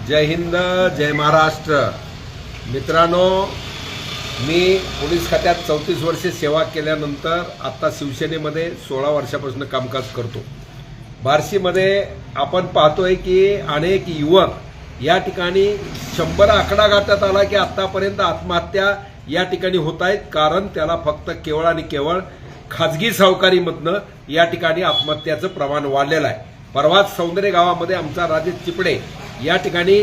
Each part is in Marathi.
जय हिंद, जय महाराष्ट्र. मित्रांनो, मी पोलीस खात्यात 34 वर्षे सेवा केल्यानंतर आता शिवसेनेमध्ये 16 वर्षापासून कामकाज करतो. बार्शीमध्ये आपण पाहतोय की अनेक युवक या ठिकाणी 100 आकडा गाठण्यात आला की आतापर्यंत आत्महत्या या ठिकाणी होत आहेत. कारण त्याला फक्त केवळ आणि केवळ खाजगी सावकारीमधनं या ठिकाणी आत्महत्याचं प्रमाण वाढलेलं आहे. परवाच सौंदर्य गावामध्ये आमचा राजेश चिपडे या ठिकाणी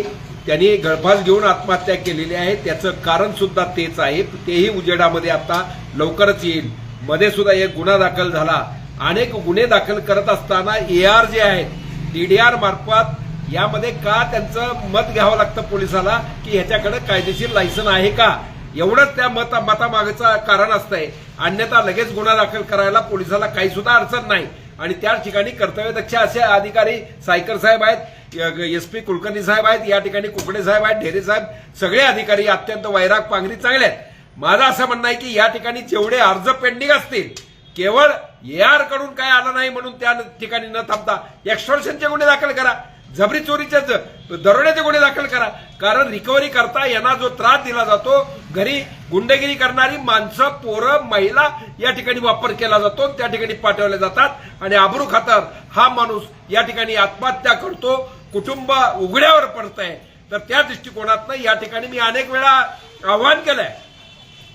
त्यांनी गळफास घेऊन आत्महत्या केलेली आहे. त्याचं कारण सुद्धा तेच आहे. तेही उजेडामध्ये आता लवकरच येईल. मध्ये सुद्धा एक गुन्हा दाखल झाला. अनेक गुन्हे दाखल करत असताना AR जे आहेत DDR मार्फत यामध्ये का त्यांचं मत घ्यावं लागतं पोलिसाला की ह्याच्याकडे कायदेशीर लायसन आहे का, एवढंच त्या मतामागचं कारण असतंय. अन्यथा लगेच गुन्हा दाखल करायला पोलिसाला काही सुद्धा अडचण नाही. आणि त्या ठिकाणी कर्तव्यदक्ष असे अधिकारी सायकर साहेब आहेत, SP कुलकर्णी साहेब आहेत, या ठिकाणी कुकडे साहेब आहेत, ढेरे साहेब, सगळे अधिकारी अत्यंत वैराग पांगरी चांगले आहेत. माझं असं म्हणणं आहे की या ठिकाणी जेवढे अर्ज पेंडिंग असतील केवळ AR कडून काय आलं नाही म्हणून त्या ठिकाणी न थांबता एक्स्टॉर्शनचे गुन्हे दाखल करा, जबरी चोरीचे दरोड्याचे गुन्हे दाखल करा. कारण रिकव्हरी करता यांना जो त्रास दिला जातो, घरी गुंडगिरी करणारी माणसं, पोरं, महिला या ठिकाणी वापर केला जातो, त्या ठिकाणी पाठवले जातात आणि आबरू खातर हा माणूस या ठिकाणी आत्महत्या करतो, कुटुंब उघड्यावर पडतंय. तर त्या दृष्टिकोनातनं या ठिकाणी मी अनेक वेळा आव्हान केलंय.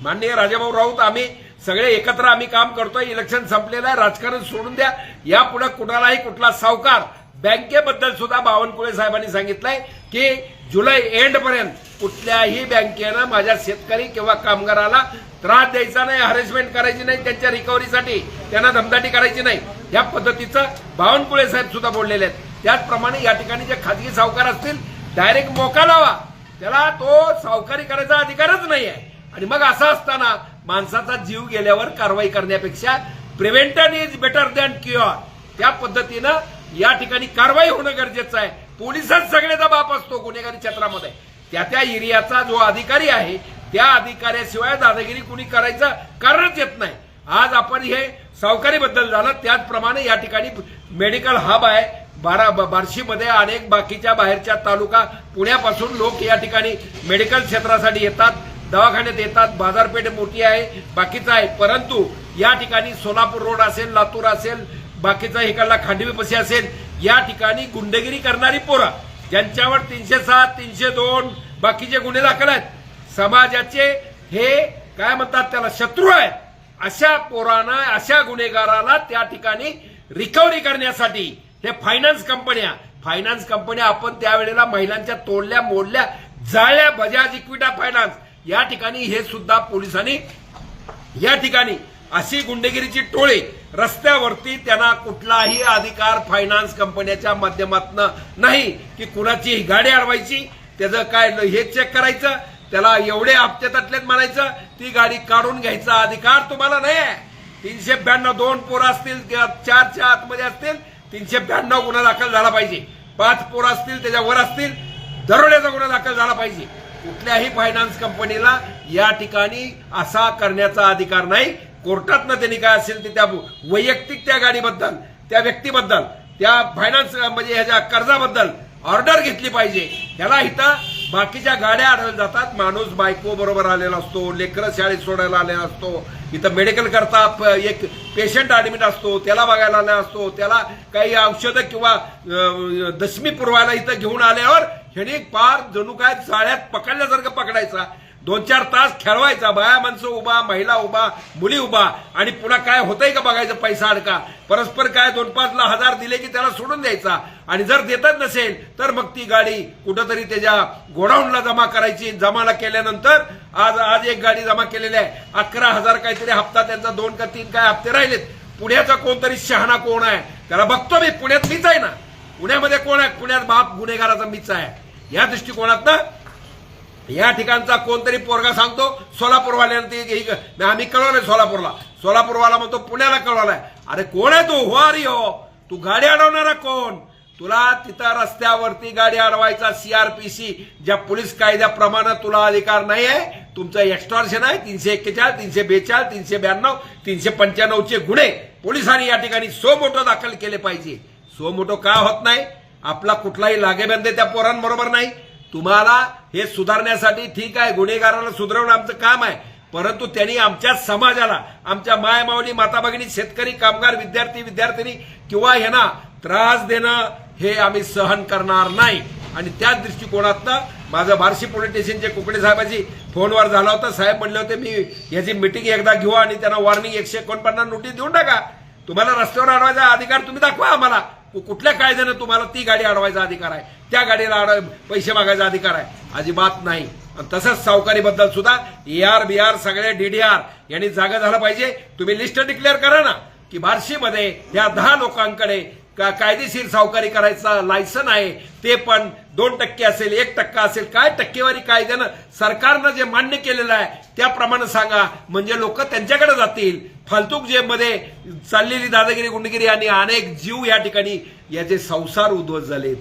माननीय राजाभाऊ राऊत, आम्ही सगळे एकत्र आम्ही काम करतोय. इलेक्शन संपलेलं आहे, राजकारण सोडून द्या. यापुढे कुणालाही कुठला सावकार, बँकेबद्दल सुद्धा बावनकुळे साहेबांनी सांगितलंय की जुलै एंड पर्यंत कुठल्याही बँकेनं माझ्या शेतकरी किंवा कामगाराला त्रास द्यायचा नाही, हॅरेसमेंट करायची नाही, त्यांच्या रिकव्हरीसाठी त्यांना धमदाटी करायची नाही. या पद्धतीचं बावनकुळे साहेब सुद्धा बोललेले आहेत. त्याचप्रमाणे या ठिकाणी जे खाजगी सावकार असतील डायरेक्ट मोका लावा, त्याला तो सावकारी करायचा अधिकारच नाही आहे. आणि मग असं असताना माणसाचा जीव गेल्यावर कारवाई करण्यापेक्षा prevention is better than cure, त्या पद्धतीनं या ठिकाणी कारवाई होणं गरजेचं आहे. पोलिसात सगळ्याचा बाप असतो गुन्हेगारी क्षेत्रामध्ये. त्या एरियाचा जो अधिकारी आहे त्या अधिकाऱ्याशिवाय दादागिरी कुणी करायचं कारणच येत नाही. आज आपण हे सावकारीबद्दल झालं, त्याचप्रमाणे या ठिकाणी मेडिकल हब आहे बार्शीमध्ये. अनेक बाकीच्या बाहेरच्या तालुका पुण्यापासून लोक या ठिकाणी मेडिकल क्षेत्रासाठी येतात, दवाखान्यात येतात. बाजारपेठ मोठी आहे, बाकीचं आहे. परंतु या ठिकाणी सोलापूर रोड असेल, लातूर असेल, बाकीचा इकडला खांडवीपशी असेल, या ठिकाणी गुंडगिरी करणारी पोरं ज्यांच्यावर 307, 302 बाकीचे गुन्हे दाखल आहेत, समाजाचे हे काय म्हणतात त्याला शत्रू आहेत, अशा पोरांना, अशा गुन्हेगाराला त्या ठिकाणी रिकव्हरी करण्यासाठी हे फायनान्स कंपन्या आपण त्यावेळेला महिलांच्या तोडल्या मोडल्या जाळल्या. बजाज इक्विटा फायनान्स या ठिकाणी हे सुद्धा पोलिसांनी या ठिकाणी अशी गुंडगिरीची टोळी रस्त्यावरती, त्यांना कुठलाही अधिकार फायनान्स कंपन्याच्या माध्यमातून नाही की कुणाची गाडी अडवायची, त्याचं काय हे चेक करायचं, त्याला एवढे हप्ते तटलेत म्हणायचं, ती गाडी काढून घ्यायचा अधिकार तुम्हाला नाही आहे. 392 2 पोरं असतील किंवा 4च्या आतमध्ये असतील 392 गुन्हा दाखल झाला पाहिजे. 5 पोरं असतील त्याच्यावर असतील दरोड्याचा गुन्हा दाखल झाला पाहिजे. कुठल्याही फायनान्स कंपनीला या ठिकाणी असा करण्याचा अधिकार नाही. कोर्टातनं त्यांनी काय असेल ते त्या वैयक्तिक त्या गाडीबद्दल, त्या व्यक्तीबद्दल, त्या फायनान्स म्हणजे ह्याच्या कर्जाबद्दल ऑर्डर घेतली पाहिजे. ह्याला इथं बाकीच्या गाड्या अडवल्या जातात. माणूस बायको बरोबर आलेला असतो, लेकरं शाळेत सोडायला आलेला असतो, इथं मेडिकल करता एक पेशंट ऍडमिट असतो, त्याला बघायला आलेला असतो, त्याला काही औषधं किंवा दशमी पुरवायला इथं घेऊन आल्यावर ह्याने पार जणू काय जाळ्यात पकडल्यासारखं पकडायचा, 2-4 तास खेळवायचा, बाया माणसं उभा, महिला उभा, मुली उभा, आणि पुन्हा काय होतंय का बघायचं, पैसा अडका, परस्पर काय 2-5 हजार दिले की त्याला सोडून द्यायचा. आणि जर देतच नसेल तर मग ती गाडी कुठंतरी त्याच्या गोडाऊनला जमा करायची. जमाला केल्यानंतर आज एक गाडी जमा केलेली आहे, 11,000 काहीतरी हप्ता त्यांचा, 2 का 3 काय हप्ते राहिलेत. पुण्याचा कोणतरी शहाणा कोण आहे त्याला बघतो मी, पुण्यात मीच आहे ना, पुण्यामध्ये कोण आहे, पुण्यात बाप गुन्हेगाराचा मीच आहे. या दृष्टिकोनातनं या ठिकाणचा कोणतरी पोरगा सांगतो सोलापूरवाल्यानं, आम्ही कळवलंय सोलापूरवाला म्हणतो पुण्याला कळवलाय. अरे कोण आहे तू, हो अरे हो, तू गाडी अडवणारा कोण? तुला तिथं रस्त्यावरती गाडी अडवायचा CRPC ज्या पोलीस कायद्याप्रमाणे तुला अधिकार नाही आहे. तुमचं एक्स्टॉर्शन आहे 341, 342, 392, 395चे गुन्हे पोलिसांनी या ठिकाणी सो मोठं दाखल केले पाहिजे. सो मोठं का होत नाही? आपला कुठलाही लागेबंदे त्या पोरांबरोबर नाही, तुम्हाला हे सुधारण्यासाठी ठीक आहे, गुन्हेगाराला सुधारवणं आमचं काम आहे, परंतु त्यांनी आमच्या समाजाला, आमच्या मायमाऊली, माता भगिनी, शेतकरी, कामगार, विद्यार्थी, विद्यार्थिनी किंवा ह्यांना त्रास देणं हे आम्ही सहन करणार नाही. आणि त्याच दृष्टिकोनातनं माझं बार्शी पोलीस स्टेशनचे कुकडे साहेबांची फोनवर झाला होता. साहेब म्हणले होते मी याची मिटिंग एकदा घेऊ आणि त्यांना वॉर्निंग 149 नोटीस देऊन टाका. तुम्हाला रस्त्यावर अडवायचा अधिकार तुम्ही दाखवा आम्हाला. कुठल्या कायद्यानं तुम्हाला ती गाडी अडवायचा अधिकार आहे, त्या गाडीला पैसे मागायचा अधिकार आहे? अजिबात नाही. तसंच सावकारीबद्दल सुद्धा AR BR सगळे DDR यांनी जागा झालं पाहिजे. तुम्ही लिस्ट डिक्लेअर करा ना की बार्शीमध्ये या 10 लोकांकडे कायदेशीर सावकारी करायचा लायसन आहे, ते पण 2% असेल, 1% असेल, काय टक्केवारी कायद्यानं सरकारनं जे मान्य केलेलं आहे त्याप्रमाणे सांगा, म्हणजे लोक त्यांच्याकडे जातील. फालतूक जे मध्ये चाललेली दादागिरी, गुंडगिरी आणि अनेक जीव या ठिकाणी याचे संसार उद्ध्वस्त झालेत.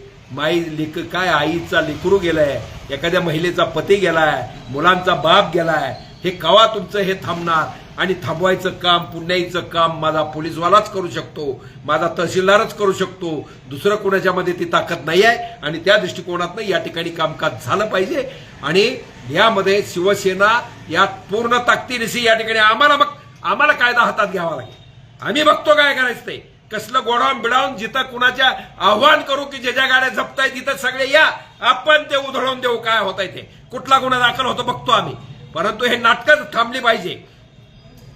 काय आईचा लेकरू गेलाय, एखाद्या महिलेचा पती गेलाय, मुलांचा बाप गेलाय. हे कवा तुमचं हे थांबणार? आणि थांबवायचं काम, पुण्याईचं काम माझा पोलीसवालाच करू शकतो, माझा तहसीलदारच करू शकतो. दुसरं कोणाच्या मध्ये ती ताकद नाही आहे. आणि त्या दृष्टिकोनातनं या ठिकाणी कामकाज झालं पाहिजे. आणि यामध्ये शिवसेना या पूर्ण ताकदीनिशी या ठिकाणी आम्हाला कायदा हातात घ्यावा लागेल. आम्ही बघतो काय करायचं ते. कसलं गोडाऊन बिडाऊन जिथं कुणाच्या आव्हान करू की ज्या गाड्या जप्त आहे तिथं सगळे या, आपण ते उधळून देऊ. काय होत आहे ते, कुठला गुन्हा दाखल होतो बघतो आम्ही. परंतु हे नाटकच थांबली पाहिजे.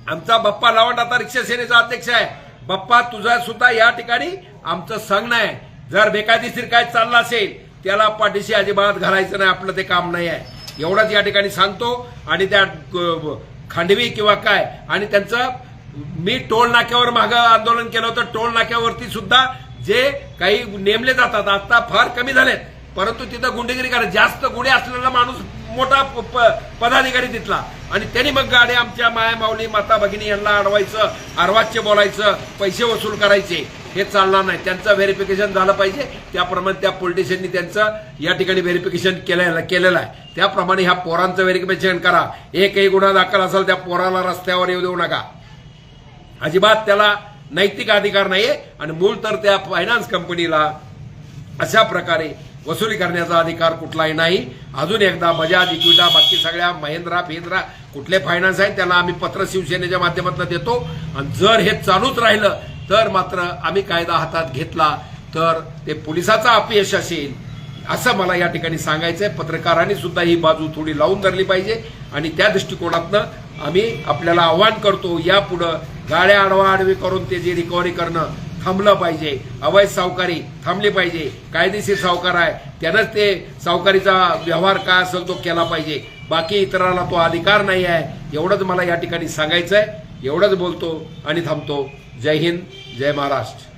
आमचा बाप्पा लावंड आता रिक्षा सेनेचा अध्यक्ष आहे. बाप्पा तुझा सुद्धा या ठिकाणी आमचं सांगणं आहे, जर बेकायदेशीर काय चाललं असेल त्याला पाठीशी अजिबात घालायचं नाही, आपलं ते काम नाही आहे. एवढंच या ठिकाणी सांगतो. आणि त्या खांडवी किंवा काय, आणि त्यांचं मी टोल नाक्यावर मागं आंदोलन केलं होतं. टोल नाक्यावरती सुद्धा जे काही नेमले जातात आता फार कमी झालेत, परंतु तिथं गुंडगिरी करा, जास्त गुन्हे असलेला माणूस मोठा पदाधिकारी तिथला, आणि त्यांनी मग गाडी आमच्या माया माऊली, माता भगिनी यांना अडवायचं, अर्वाच्य बोलायचं, पैसे वसूल करायचे. हे चालणार नाही. त्यांचं व्हेरिफिकेशन झालं पाहिजे. त्याप्रमाणे त्या पोलीस स्टेशननी त्यांचं या ठिकाणी व्हेरिफिकेशन केलेलं आहे. त्याप्रमाणे ह्या पोरांचं व्हेरिफिकेशन करा. एकही गुन्हा दाखल असेल त्या पोराला रस्त्यावर येऊ देऊ नका. अजिबात त्याला नैतिक अधिकार नाहीये. आणि मूळ तर त्या फायनान्स कंपनीला अशा प्रकारे वसुली करण्याचा अधिकार कुठलाही नाही. अजून एकदा बजाज, इक्विटा, बाकी सगळ्या महिंद्रा फिंद्रा कुठले फायनान्स आहेत त्याला आम्ही पत्र शिवसेनेच्या माध्यमातून देतो. आणि जर हे चालूच राहिलं तर मात्र आम्ही कायदा हातात घेतला तर ते पोलिसाचा अपयश असेल, असं मला या ठिकाणी सांगायचंय. पत्रकारांनी सुद्धा ही बाजू थोडी लावून धरली पाहिजे. आणि त्या दृष्टिकोनातनं आम्ही आपल्याला आव्हान करतो, यापुढं गाड्या आडवाआडवी करून ते जे रिकव्हरी करणं थांबलं पाहिजे. अवैध सावकारी थांबली पाहिजे. कायदेशीर सावकार आहे त्यानंच ते सावकारीचा व्यवहार काय असेल तो केला पाहिजे. बाकी इतरांना तो अधिकार नाही आहे. एवढंच मला या ठिकाणी सांगायचंय. एवढंच बोलतो आणि थांबतो. जय हिंद, जय महाराष्ट्र.